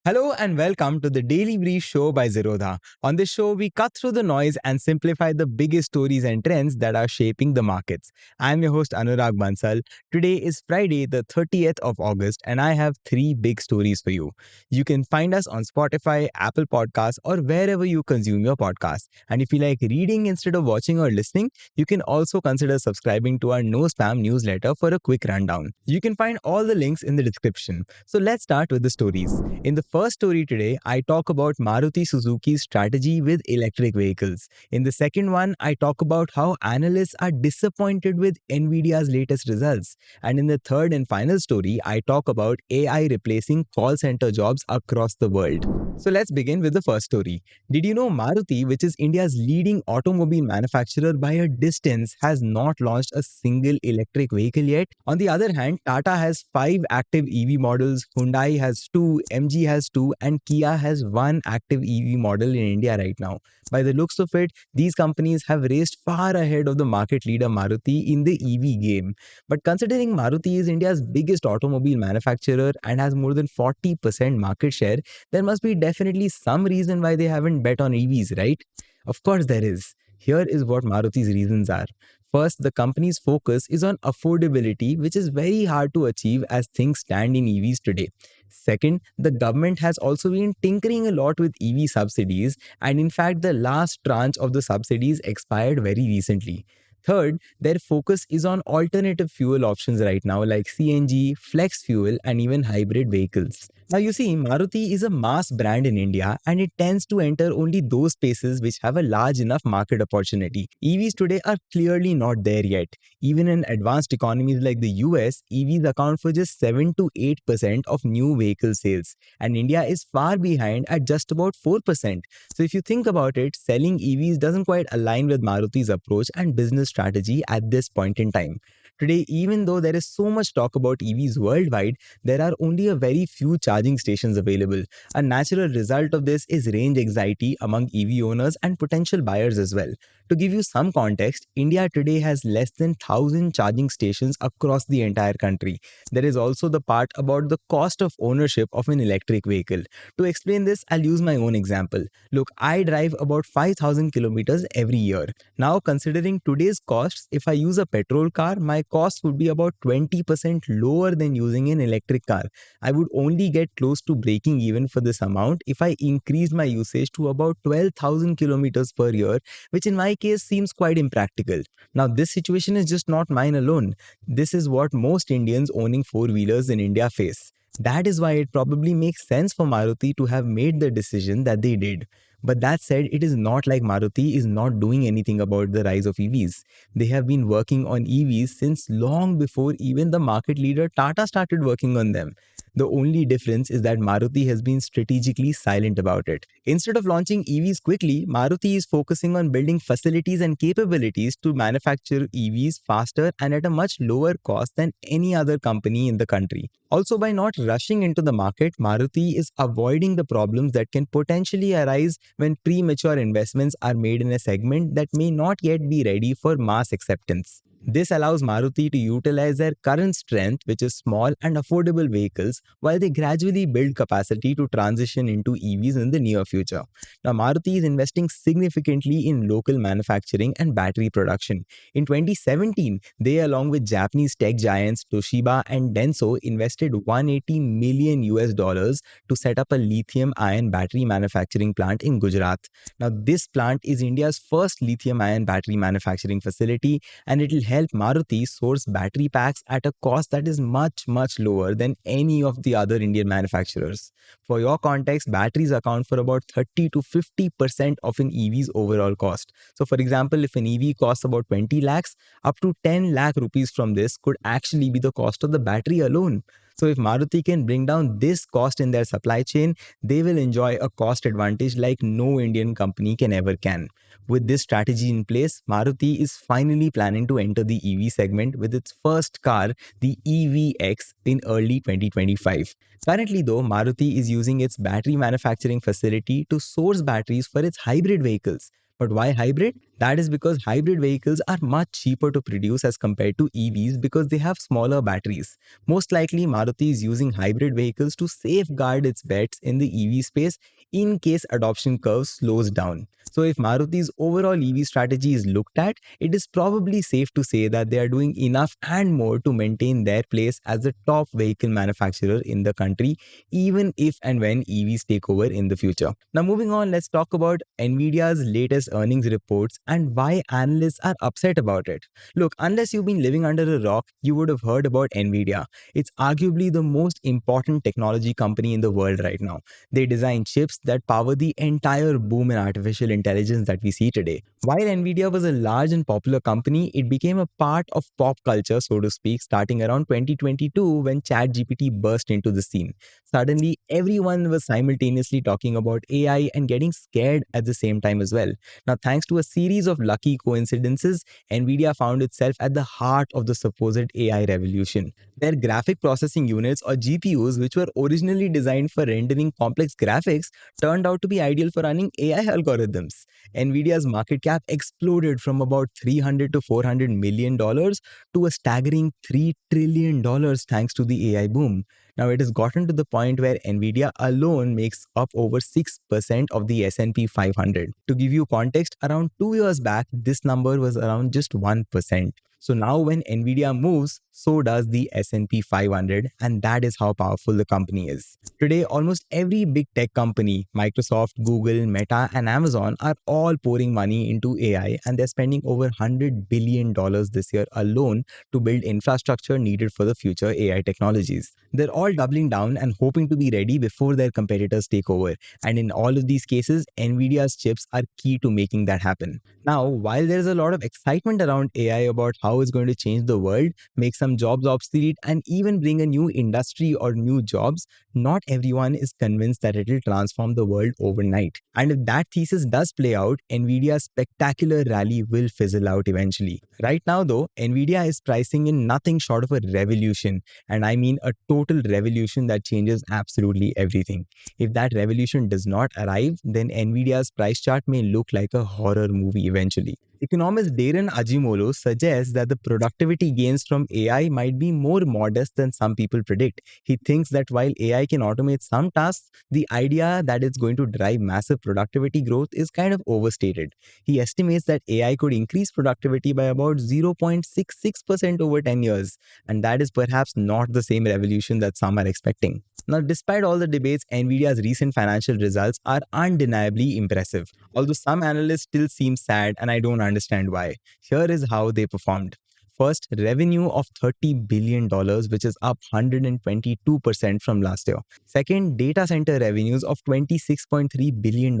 Hello and welcome to the Daily Brief Show by Zerodha. On this show, we cut through the noise and simplify the biggest stories and trends that are shaping the markets. I'm your host Anurag Bansal. Today is Friday, the 30th of August, and I have three big stories for you. You can find us on Spotify, Apple Podcasts, or wherever you consume your podcasts. And if you like reading instead of watching or listening, you can also consider subscribing to our No Spam newsletter for a quick rundown. You can find all the links in the description. So let's start with the stories. In the first story today, I talk about Maruti Suzuki's strategy with electric vehicles. In the second one, I talk about how analysts are disappointed with NVIDIA's latest results. And in the third and final story, I talk about AI replacing call center jobs across the world. So let's begin with the first story. Did you know Maruti, which is India's leading automobile manufacturer by a distance, has not launched a single electric vehicle yet? On the other hand, Tata has 5 active EV models, Hyundai has 2, MG has 2, and Kia has 1 active EV model in India right now. By the looks of it, these companies have raced far ahead of the market leader Maruti in the EV game. But considering Maruti is India's biggest automobile manufacturer and has more than 40% market share, there must be definitely some reason why they haven't bet on EVs, right? Of course there is. Here is what Maruti's reasons are. First, the company's focus is on affordability, which is very hard to achieve as things stand in EVs today. Second, the government has also been tinkering a lot with EV subsidies, and in fact, the last tranche of the subsidies expired very recently. Third, their focus is on alternative fuel options right now like CNG, flex fuel, and even hybrid vehicles. Now, you see, Maruti is a mass brand in India and it tends to enter only those spaces which have a large enough market opportunity. EVs today are clearly not there yet. Even in advanced economies like the US, EVs account for just 7 to 8% of new vehicle sales, and India is far behind at just about 4%. So, if you think about it, selling EVs doesn't quite align with Maruti's approach and business strategy at this point in time. Today, even though there is so much talk about EVs worldwide, there are only a very few charging stations available. A natural result of this is range anxiety among EV owners and potential buyers as well. To give you some context, India today has less than 1,000 charging stations across the entire country. There is also the part about the cost of ownership of an electric vehicle. To explain this, I'll use my own example. Look, I drive about 5,000 kilometers every year. Now, considering today's costs, if I use a petrol car, my cost would be about 20% lower than using an electric car. I would only get close to breaking even for this amount if I increased my usage to about 12,000 kilometers per year, which in my case seems quite impractical. Now, this situation is just not mine alone. This is what most Indians owning four-wheelers in India face. That is why it probably makes sense for Maruti to have made the decision that they did. But that said, it is not like Maruti is not doing anything about the rise of EVs. They have been working on EVs since long before even the market leader Tata started working on them. The only difference is that Maruti has been strategically silent about it. Instead of launching EVs quickly, Maruti is focusing on building facilities and capabilities to manufacture EVs faster and at a much lower cost than any other company in the country. Also, by not rushing into the market, Maruti is avoiding the problems that can potentially arise when premature investments are made in a segment that may not yet be ready for mass acceptance. This allows Maruti to utilize their current strength, which is small and affordable vehicles, while they gradually build capacity to transition into EVs in the near future. Now, Maruti is investing significantly in local manufacturing and battery production. In 2017, they, along with Japanese tech giants Toshiba and Denso, invested $180 million to set up a lithium-ion battery manufacturing plant in Gujarat. Now, this plant is India's first lithium-ion battery manufacturing facility, and it will help Maruti source battery packs at a cost that is much lower than any of the other Indian manufacturers. For your context, batteries account for about 30 to 50% of an EV's overall cost. So for example, if an EV costs about 20 lakhs, up to 10 lakh rupees from this could actually be the cost of the battery alone. So if Maruti can bring down this cost in their supply chain, they will enjoy a cost advantage like no Indian company can. With this strategy in place, Maruti is finally planning to enter the EV segment with its first car, the EVX, in early 2025. Currently though, Maruti is using its battery manufacturing facility to source batteries for its hybrid vehicles. But why hybrid? That is because hybrid vehicles are much cheaper to produce as compared to EVs because they have smaller batteries. Most likely, Maruti is using hybrid vehicles to safeguard its bets in the EV space in case adoption curve slows down. So, if Maruti's overall EV strategy is looked at, it is probably safe to say that they are doing enough and more to maintain their place as the top vehicle manufacturer in the country, even if and when EVs take over in the future. Now, moving on, let's talk about NVIDIA's latest earnings reports and why analysts are upset about it. Look, unless you've been living under a rock, you would have heard about NVIDIA. It's arguably the most important technology company in the world right now. They design chips that power the entire boom in artificial intelligence that we see today. While NVIDIA was a large and popular company, it became a part of pop culture, so to speak, starting around 2022 when ChatGPT burst into the scene. Suddenly, everyone was simultaneously talking about AI and getting scared at the same time as well. Now, thanks to a series of lucky coincidences, NVIDIA found itself at the heart of the supposed AI revolution. Their graphic processing units or GPUs, which were originally designed for rendering complex graphics, turned out to be ideal for running AI algorithms. NVIDIA's market cap exploded from about $300 to $400 million to a staggering $3 trillion thanks to the AI boom. Now, it has gotten to the point where Nvidia alone makes up over 6% of the S&P 500. To give you context, around 2 years back, this number was around just 1%. So now when Nvidia moves, so does the S&P 500, and that is how powerful the company is. Today, almost every big tech company, Microsoft, Google, Meta, and Amazon are all pouring money into AI, and they're spending over $100 billion this year alone to build infrastructure needed for the future AI technologies. They're all doubling down and hoping to be ready before their competitors take over. And in all of these cases, NVIDIA's chips are key to making that happen. Now, while there's a lot of excitement around AI about how it's going to change the world, make some jobs obsolete, and even bring a new industry or new jobs, not everyone is convinced that it will transform the world overnight. And if that thesis does play out, NVIDIA's spectacular rally will fizzle out eventually. Right now, though, NVIDIA is pricing in nothing short of a revolution. And I mean a total revolution that changes absolutely everything. If that revolution does not arrive, then NVIDIA's price chart may look like a horror movie eventually. Economist Darren Ajimolo suggests that the productivity gains from AI might be more modest than some people predict. He thinks that while AI can automate some tasks, the idea that it's going to drive massive productivity growth is kind of overstated. He estimates that AI could increase productivity by about 0.66% over 10 years, and that is perhaps not the same revolution that some are expecting. Now, despite all the debates, NVIDIA's recent financial results are undeniably impressive, although some analysts still seem sad and I don't understand why. Here is how they performed. First, revenue of $30 billion, which is up 122% from last year. Second, data center revenues of $26.3 billion,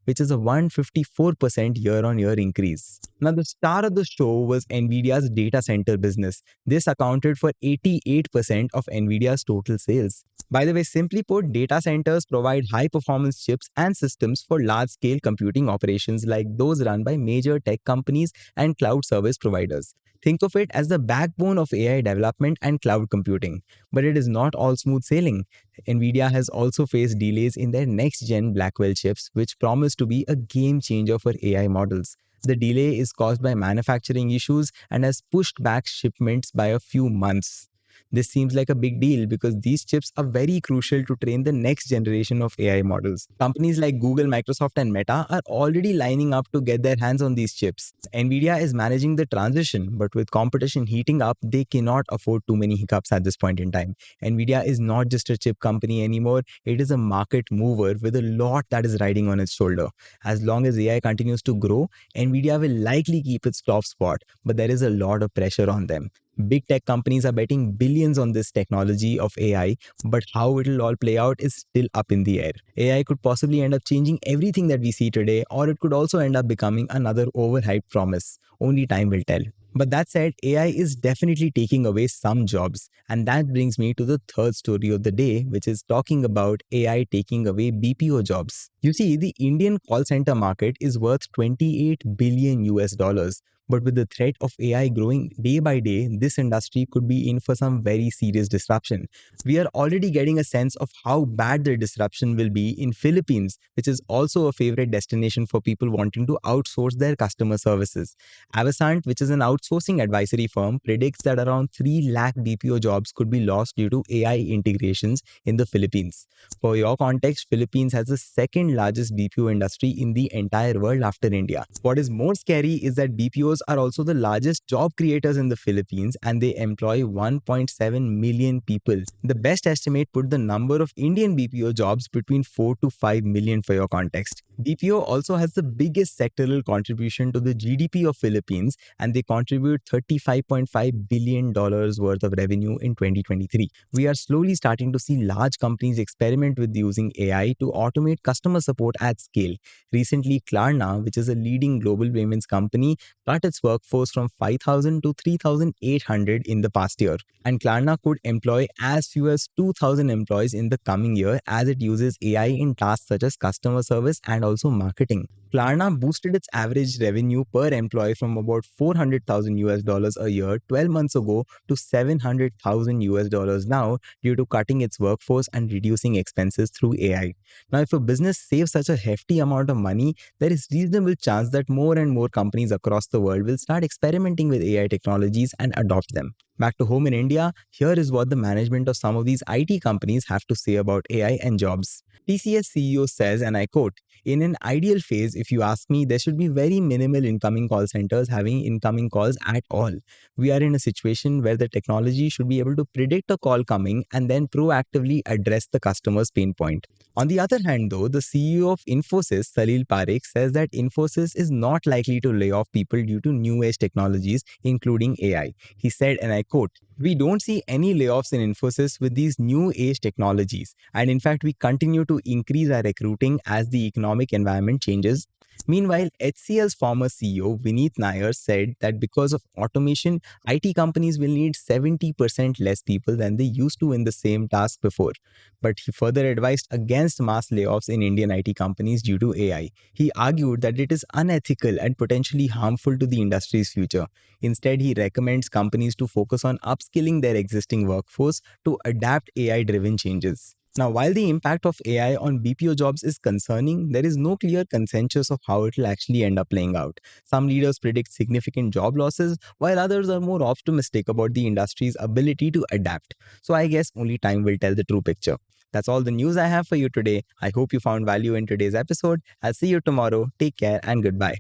which is a 154% year-on-year increase. Now, the star of the show was NVIDIA's data center business. This accounted for 88% of NVIDIA's total sales. By the way, simply put, data centers provide high-performance chips and systems for large-scale computing operations like those run by major tech companies and cloud service providers. Think of it as the backbone of AI development and cloud computing. But it is not all smooth sailing. NVIDIA has also faced delays in their next-gen Blackwell chips, which promise to be a game changer for AI models. The delay is caused by manufacturing issues and has pushed back shipments by a few months. This seems like a big deal because these chips are very crucial to train the next generation of AI models. Companies like Google, Microsoft, and Meta are already lining up to get their hands on these chips. NVIDIA is managing the transition, but with competition heating up, they cannot afford too many hiccups at this point in time. NVIDIA is not just a chip company anymore, it is a market mover with a lot that is riding on its shoulder. As long as AI continues to grow, NVIDIA will likely keep its top spot, but there is a lot of pressure on them. Big tech companies are betting billions on this technology of AI, but how it will all play out is still up in the air. AI could possibly end up changing everything that we see today, or it could also end up becoming another overhyped promise. Only time will tell. But that said, AI is definitely taking away some jobs. And that brings me to the third story of the day, which is talking about AI taking away BPO jobs. You see, the Indian call center market is worth 28 billion US dollars. But with the threat of AI growing day by day, this industry could be in for some very serious disruption. We are already getting a sense of how bad the disruption will be in Philippines, which is also a favorite destination for people wanting to outsource their customer services. Avasant, which is an outsourcing advisory firm, predicts that around 3 lakh BPO jobs could be lost due to AI integrations in the Philippines. For your context, Philippines has the second largest BPO industry in the entire world after India. What is more scary is that BPOs are also the largest job creators in the Philippines and they employ 1.7 million people. The best estimate put the number of Indian BPO jobs between 4 to 5 million for your context. BPO also has the biggest sectoral contribution to the GDP of Philippines and they contribute $35.5 billion worth of revenue in 2023. We are slowly starting to see large companies experiment with using AI to automate customer support at scale. Recently, Klarna, which is a leading global payments company, cut its workforce from 5,000 to 3,800 in the past year. And Klarna could employ as few as 2,000 employees in the coming year as it uses AI in tasks such as customer service and also marketing. Klarna boosted its average revenue per employee from about 400,000 US dollars a year 12 months ago to 700,000 US dollars now due to cutting its workforce and reducing expenses through AI. Now, if a business saves such a hefty amount of money, there is reasonable chance that more and more companies across the world will start experimenting with AI technologies and adopt them. Back to home in India, here is what the management of some of these IT companies have to say about AI and jobs. TCS CEO says, and I quote, "In an ideal phase, if you ask me, there should be very minimal incoming call centers having incoming calls at all. We are in a situation where the technology should be able to predict a call coming and then proactively address the customer's pain point." On the other hand, though, the CEO of Infosys, Salil Parekh, says that Infosys is not likely to lay off people due to new age technologies, including AI. He said, and I quote, "We don't see any layoffs in Infosys with these new age technologies. And in fact, we continue to increase our recruiting as the economic environment changes." Meanwhile, HCL's former CEO, Vineet Nair, said that because of automation, IT companies will need 70% less people than they used to in the same task before. But he further advised against mass layoffs in Indian IT companies due to AI. He argued that it is unethical and potentially harmful to the industry's future. Instead, he recommends companies to focus on upskilling their existing workforce to adapt AI-driven changes. Now, while the impact of AI on BPO jobs is concerning, there is no clear consensus of how it will actually end up playing out. Some leaders predict significant job losses, while others are more optimistic about the industry's ability to adapt. So I guess only time will tell the true picture. That's all the news I have for you today. I hope you found value in today's episode. I'll see you tomorrow. Take care and goodbye.